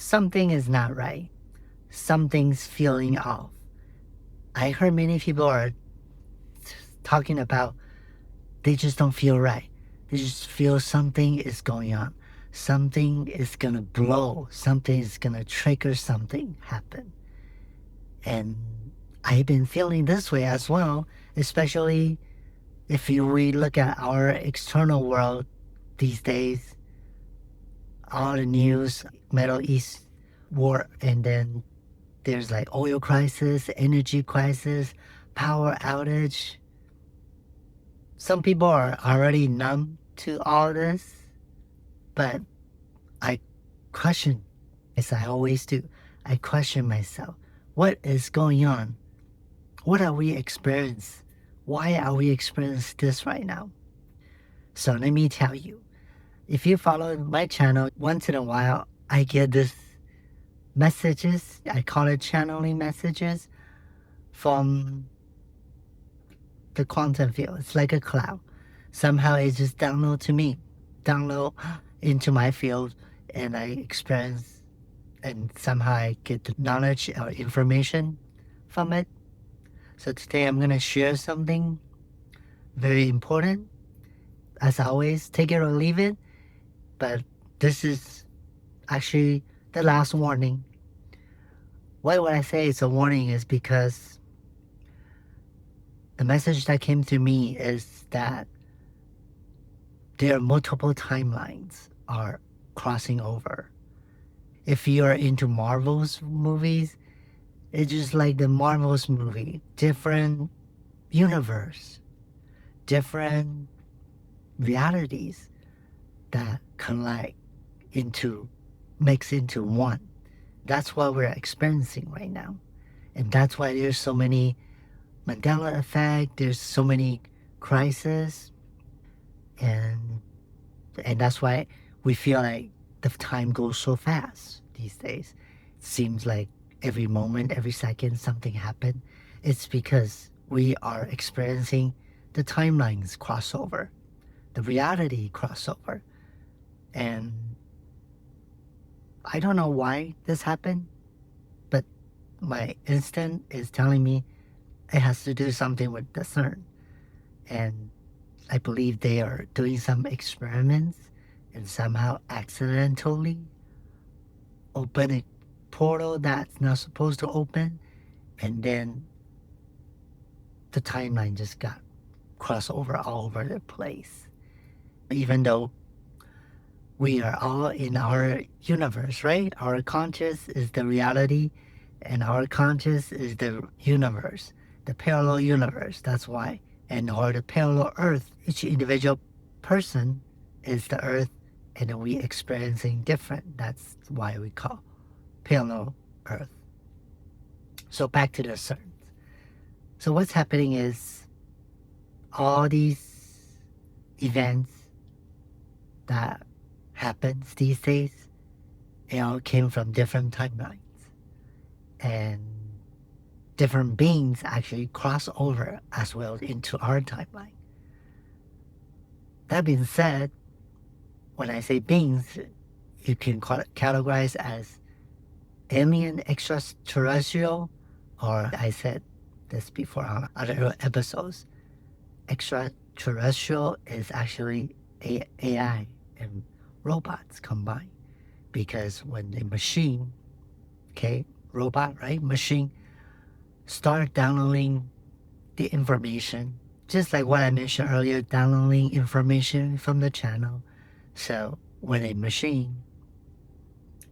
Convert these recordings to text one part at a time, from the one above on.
something is not right. Something's feeling off. I heard many people are talking about they just don't feel right. They just feel something is going on. Something is going to blow. Something is going to trigger something happen. And I've been feeling this way as well, especially if we look at our external world these days, all the news, Middle East war, and then there's like oil crisis, energy crisis, power outage. Some people are already numb to all this, but I question, as I always do, I question myself. What is going on? What are we experiencing? Why are we experiencing this right now? So let me tell you, if you follow my channel, once in a while, I get this messages, I call it channeling messages from the quantum field. It's like a cloud. Somehow it just download to me, download into my field, and I experience, and somehow I get the knowledge or information from it. So today I'm going to share something very important. As always, take it or leave it, but this is actually the last warning. Why would I say it's a warning is because the message that came to me is that there are multiple timelines are crossing over. If you are into Marvel's movies, it's just like the Marvel's movie, different universe, different realities that collide mix into one. That's what we're experiencing right now. And that's why there's so many Mandela-effect, there's so many crises, and that's why we feel like the time goes so fast these days. It seems like every moment, every second, something happened. It's because we are experiencing the timelines crossover, the reality crossover. And I don't know why this happened, but my instinct is telling me it has to do something with the CERN. And I believe they are doing some experiments and somehow accidentally open a portal that's not supposed to open, and then the timeline just got crossed over all over the place. Even though we are all in our universe, right? Our conscious is the reality, and our conscious is the universe, the parallel universe. That's why. And or the parallel earth, each individual person is the earth, and we experiencing different. That's why we call parallel earth. So back to the CERN. So what's happening is all these events that happens these days, it all came from different timelines, and different beings actually cross over as well into our timeline. That being said, when I say beings, you can categorize as alien, extraterrestrial, or I said this before on other episodes, extraterrestrial is actually AI and robots combined. Because when the machine, okay, robot, right, machine, start downloading the information, just like what I mentioned earlier, downloading information from the channel. So when a machine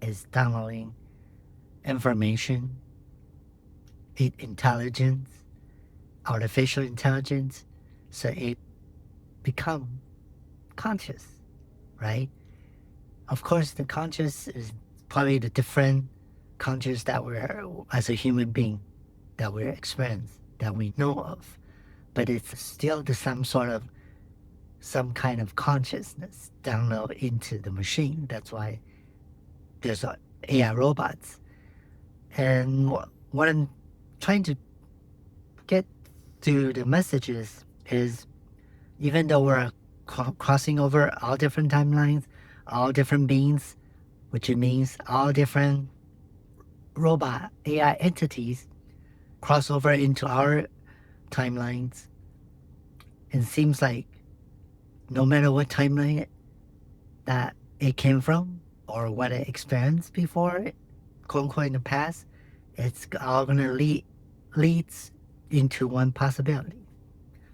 is downloading information, intelligence, artificial intelligence, so it become conscious, right? Of course, the conscious is probably the different conscious that we're, as a human being, that we're experiencing, that we know of. But it's still some kind of consciousness download into the machine. That's why there's AI robots. And what I'm trying to get to the messages is, even though we're crossing over all different timelines, all different beings, which means all different robot AI entities cross over into our timelines. And it seems like no matter what timeline that it came from or what it experienced before, quote unquote, in the past, it's all gonna leads into one possibility.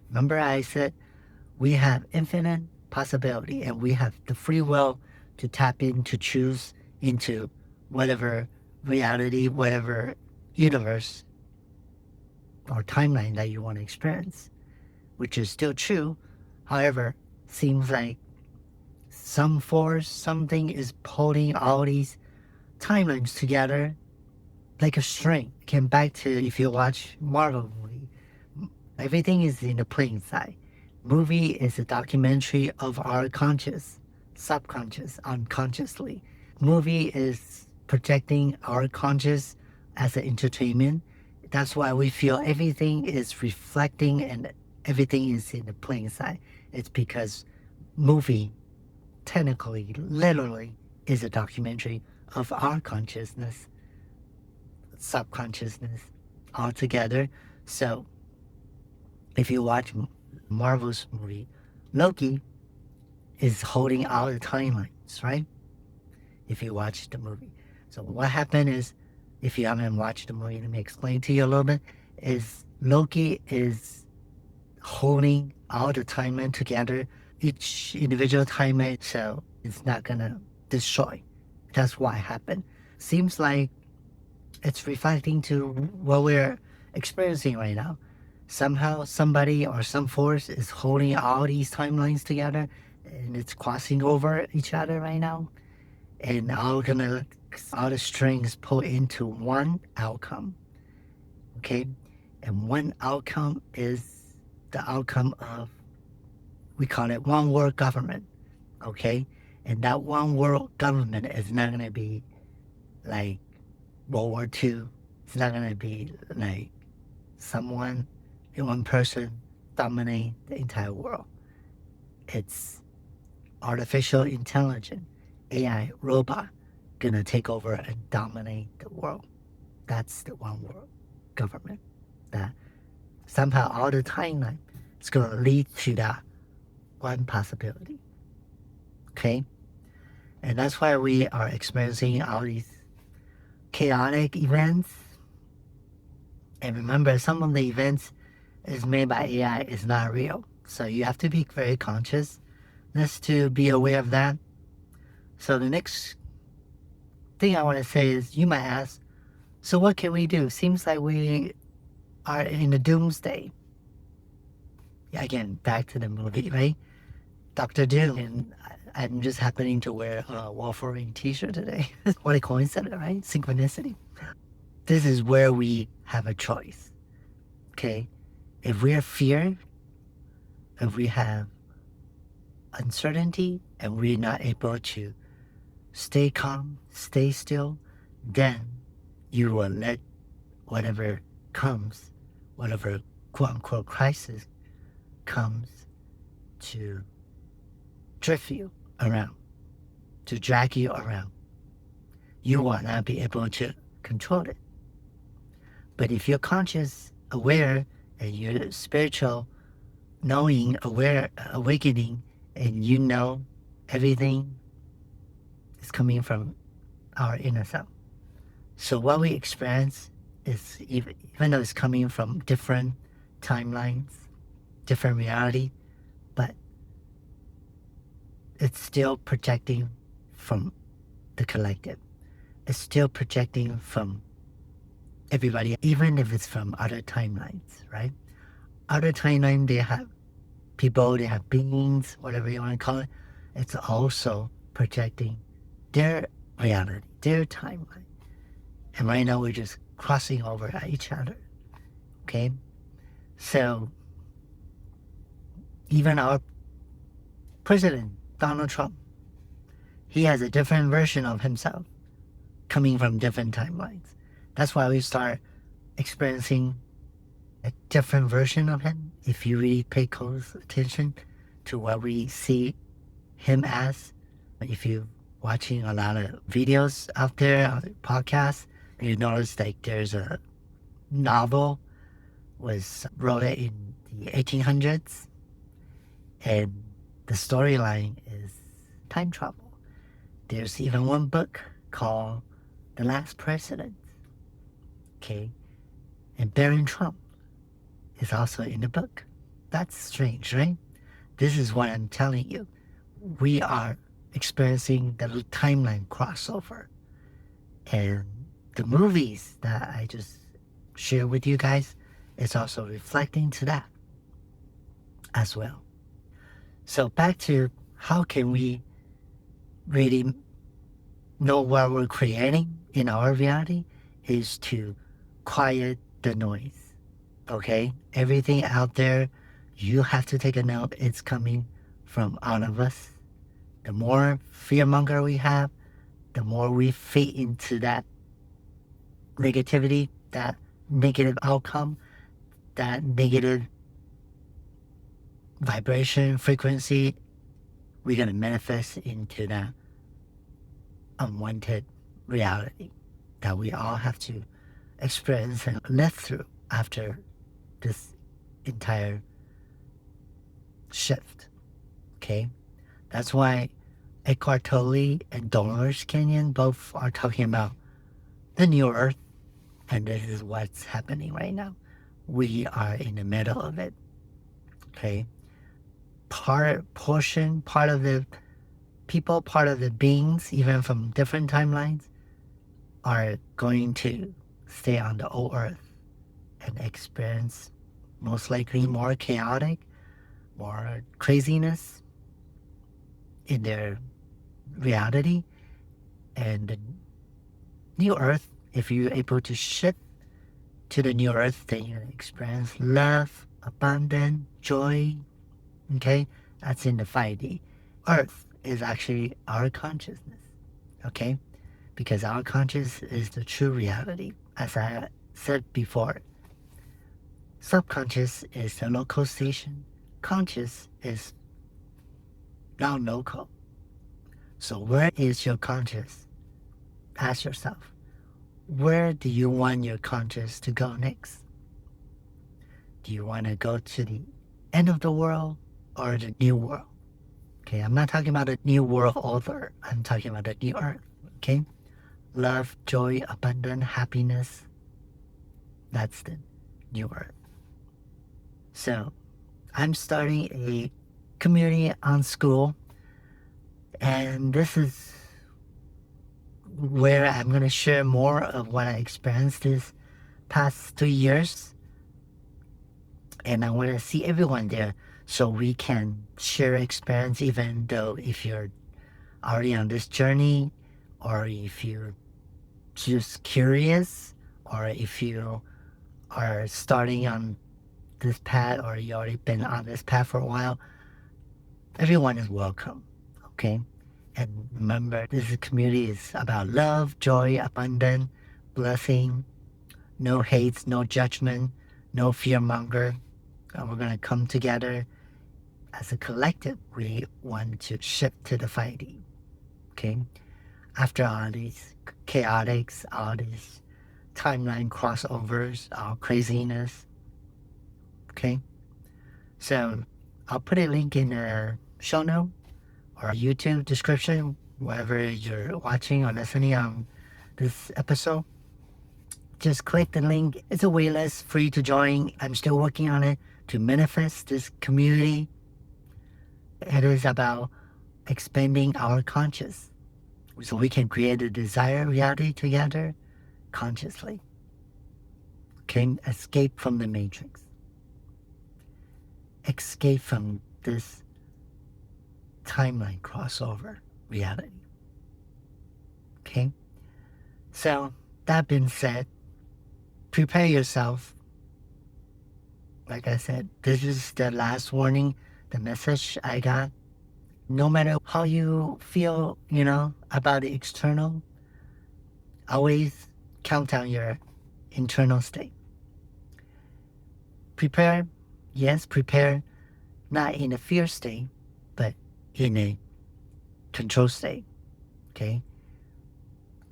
Remember I said we have infinite possibility and we have the free will to tap in, to choose into whatever reality, whatever universe or timeline that you want to experience, which is still true. However, seems like some force, something is pulling all these timelines together like a string. Came back to, if you watch Marvel movie, everything is in the plain sight. Movie is a documentary of our conscious, subconscious, unconsciously. Movie is projecting our conscious as an entertainment. That's why we feel everything is reflecting and everything is in the plain sight. It's because movie technically, literally, is a documentary of our consciousness, subconsciousness, all together. So if you watch Marvel's movie, Loki is holding all the timelines, right? If you watch the movie. So what happened is, if you haven't watched the movie, let me explain to you a little bit, is Loki is holding all the timeline together, each individual timeline, so it's not gonna destroy. That's what happened. Seems like it's reflecting to what we're experiencing right now. Somehow somebody or some force is holding all these timelines together and it's crossing over each other right now. And all the strings pull into one outcome. Okay? And one outcome is the outcome of, we call it one world government. Okay? And that one world government is not gonna be like World War II. It's not gonna be like someone, one person dominate the entire world. It's artificial intelligence, AI, robot, gonna take over and dominate the world. That's the one world government. That somehow all the timeline is gonna lead to that one possibility. Okay? And that's why we are experiencing all these chaotic events. And remember, some of the events is made by AI is not real. So you have to be very conscious just to be aware of that. So the next thing I want to say is, you might ask, so what can we do? Seems like we are in a doomsday. Again, back to the movie, right? Dr. Doom. And I'm just happening to wear a Wolverine t-shirt today. What a coincidence, right? Synchronicity. This is where we have a choice. Okay? If we are fear, if we have uncertainty, and we're not able to stay calm, stay still, then you will let whatever comes, whatever quote-unquote crisis comes, to drift you around, to drag you around. You will not be able to control it. But if you're conscious, aware, and you're spiritual, knowing, aware, awakening, and you know everything is coming from our inner self. So what we experience is, even though it's coming from different timelines, different reality, but it's still projecting from the collective. It's still projecting from everybody, even if it's from other timelines, right? Other timelines, they have people, they have beings, whatever you want to call it. It's also projecting their reality, their timeline. And right now we're just crossing over at each other. Okay? So even our president, Donald Trump, he has a different version of himself coming from different timelines. That's why we start experiencing a different version of him. If you really pay close attention to what we see him as, if you watching a lot of videos out there, podcasts, you notice like there's a novel was wrote in the 1800s, and the storyline is time travel. There's even one book called The Last President, okay? And Barron Trump is also in the book. That's strange, right? This is what I'm telling you. We are experiencing the timeline crossover. And the movies that I just shared with you guys is also reflecting to that as well. So back to how can we really know what we're creating in our reality is to quiet the noise. Okay? Everything out there, you have to take a note. It's coming from out of us. The more fearmonger we have, the more we fit into that negativity, that negative outcome, that negative vibration, frequency, we're going to manifest into that unwanted reality that we all have to experience and live through after this entire shift. Okay? That's why Eckhart Tolle and Dolores Canyon both are talking about the new earth, and this is what's happening right now. We are in the middle of it. Okay? Part of the people, part of the beings, even from different timelines, are going to stay on the old earth and experience most likely more chaotic, more craziness in their reality. And the new earth, if you're able to shift to the new earth, then you're going to experience love, abundance, joy. Okay? That's in the 5D. Earth is actually our consciousness. Okay? Because our conscious is the true reality. As I said before, subconscious is the local station. Conscious is non-local. So where is your conscious? Ask yourself, where do you want your conscious to go next? Do you want to go to the end of the world or the new world? Okay, I'm not talking about the new world order. I'm talking about the new earth. Okay? Love, joy, abundance, happiness. That's the new earth. So I'm starting a community on Skool, and this is where I'm going to share more of what I experienced this past 3 years. And I want to see everyone there so we can share experience, even though if you're already on this journey, or if you're just curious, or if you are starting on this path, or you already been on this path for a while, everyone is welcome. Okay? And remember, this community is about love, joy, abundance, blessing, no hates, no judgment, no fearmonger. And we're going to come together as a collective. We want to shift to the 5D. Okay? After all these chaotics, all these timeline crossovers, all craziness. Okay? So I'll put a link in the show note or YouTube description, wherever you're watching or listening on this episode. Just click the link. It's a waitlist for you to join. I'm still working on it to manifest this community. It is about expanding our conscious so we can create a desired reality together consciously. Can escape from the matrix. Escape from this timeline crossover reality. Okay? So, that being said, prepare yourself. Like I said, this is the last warning, the message I got. No matter how you feel, about the external, always count on your internal state. Prepare, yes, prepare, not in a fear state, but in a control state. okay?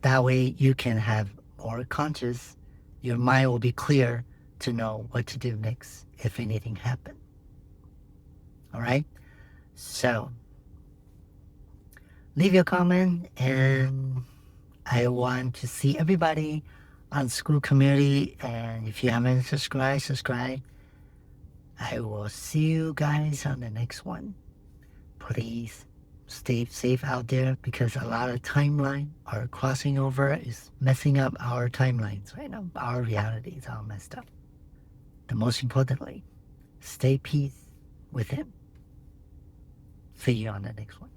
That way you can have more conscious, your mind will be clear to know what to do next if anything happens. All right? So, leave your comment, and I want to see everybody on Skool community. And if you haven't subscribed, subscribe. I will see you guys on the next one. Please stay safe out there, because a lot of timeline are crossing over is messing up our timelines right now. Our reality is all messed up. The most importantly, stay peace with him. See you on the next one.